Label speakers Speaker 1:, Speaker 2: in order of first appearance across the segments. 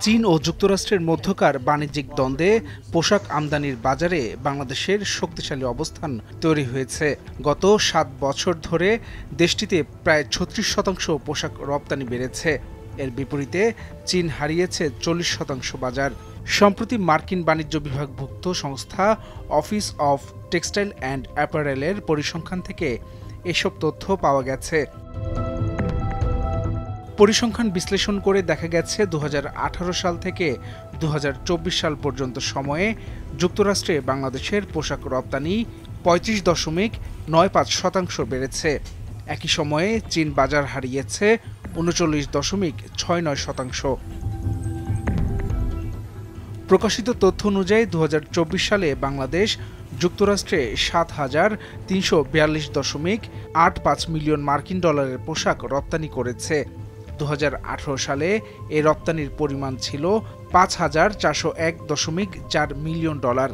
Speaker 1: চীন ও যুক্তরাষ্ট্রের মধ্যকার বাণিজ্যিক দ্বন্দ্বে পোশাক আমদানির বাজারে বাংলাদেশের শক্তিশালী অবস্থান তৈরি হয়েছে। গত ৭ বছর ধরে দেশটিতে প্রায় ৩৬% পোশাক রপ্তানি বেড়েছে। এর বিপরীতে চীন হারিয়েছে ৪০% বাজার। সম্প্রতি মার্কিন বাণিজ্য বিভাগভুক্ত সংস্থা অফিস অফ টেক্সটাইল অ্যান্ড অ্যাপারেলের পরিসংখ্যান থেকে এসব তথ্য পাওয়া গেছে। পরিসংখ্যান বিশ্লেষণ করে দেখা গেছে ২০১৮ সাল থেকে ২০২৪ সাল পর্যন্ত সময়ে যুক্তরাষ্ট্রে বাংলাদেশের পোশাক রপ্তানি ৩৫.৯৫% বেড়েছে। একই সময়ে চীন বাজার হারিয়েছে ৩৯.৬৯%। প্রকাশিত তথ্য অনুযায়ী ২০২৪ সালে বাংলাদেশ যুক্তরাষ্ট্রে ৭,৩৪২.৮৫ মিলিয়ন মার্কিন ডলারের পোশাক রপ্তানি করেছে। ২০১৮ সালে এ রপ্তানির পরিমাণ ছিল ৫,৪০১.৪ মিলিয়ন ডলার।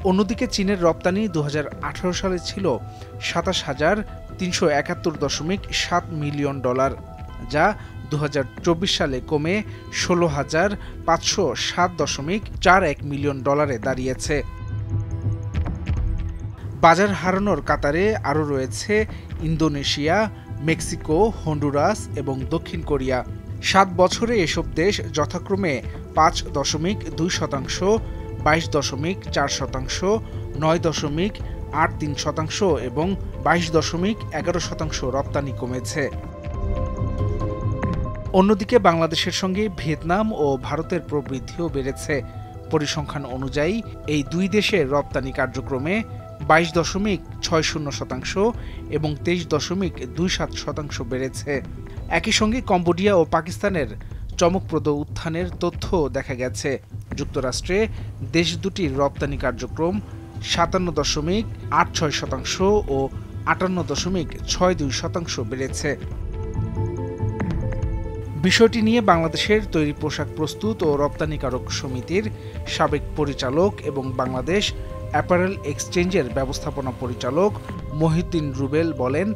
Speaker 1: অন্যদিকে চীনের রপ্তানি ২০১৮ সালে ছিল ২৭,৩৭১.৭ মিলিয়ন ডলার, যা ২০২৪ সালে কমে ১৬,৫০৭.৪১ মিলিয়ন ডলারে দাঁড়িয়েছে। বাজার হারানোর কাতারে আরও রয়েছে ইন্দোনেশিয়া, মেক্সিকো, হন্ডুরাস এবং দক্ষিণ কোরিয়া। ৭ বছরে এসব দেশ যথাক্রমে ৫.২%, ২২.৪%, ৯.৮৩% এবং ২২.১১% রপ্তানি কমেছে। অন্যদিকে বাংলাদেশের সঙ্গে ভিয়েতনাম ও ভারতের প্রবৃদ্ধিও বেড়েছে। পরিসংখ্যান অনুযায়ী এই দুই দেশের রপ্তানি কার্যক্রমে ২২.৬০% এবং ২৩.২৭% বেড়েছে। একই সঙ্গে কম্বোডিয়া ও পাকিস্তানের চমকপ্রদ উত্থানের তথ্য দেখা গেছে। যুক্তরাষ্ট্রে দেশ দুটির রপ্তানি কার্যক্রম ৫৭.৮৬% ও ৫৮.৬২% বেড়েছে। বিষয়টি নিয়ে বাংলাদেশের তৈরি পোশাক প্রস্তুত ও রপ্তানিকারক সমিতির সাবেক পরিচালক এবং বাংলাদেশ অ্যাপারেল এক্সচেঞ্জের ব্যবস্থাপনা পরিচালক মহিউদ্দিন রুবেল বলেন,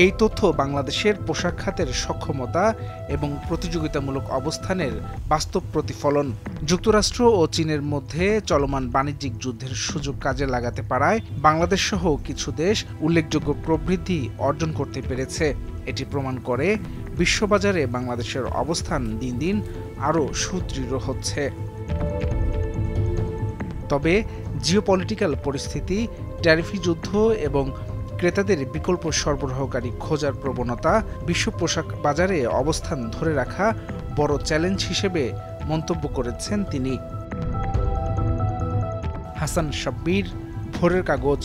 Speaker 1: এই তথ্য বাংলাদেশের পোশাক খাতের সক্ষমতা এবং প্রতিযোগিতামূলক অবস্থানের বাস্তব প্রতিফলন। যুক্তরাষ্ট্র ও চীনের মধ্যে চলমান বাণিজ্যিক যুদ্ধের সুযোগ কাজে লাগাতে পারায় বাংলাদেশসহ কিছু দেশ উল্লেখযোগ্য প্রবৃদ্ধি অর্জন করতে পেরেছে। এটি প্রমাণ করে বিশ্ববাজারে বাংলাদেশের অবস্থান দিন দিন আরও সুদৃঢ় হচ্ছে। তবে জিওপলিটিক্যাল পরিস্থিতি, ট্যারিফি যুদ্ধ এবং ক্রেতাদের বিকল্প সরবরাহকারী খোঁজার প্রবণতা বিশ্ব পোশাক বাজারে অবস্থান ধরে রাখা বড় চ্যালেঞ্জ হিসেবে মন্তব্য করেছেন তিনি। হাসান শাব্বির, ভোরের কাগজ।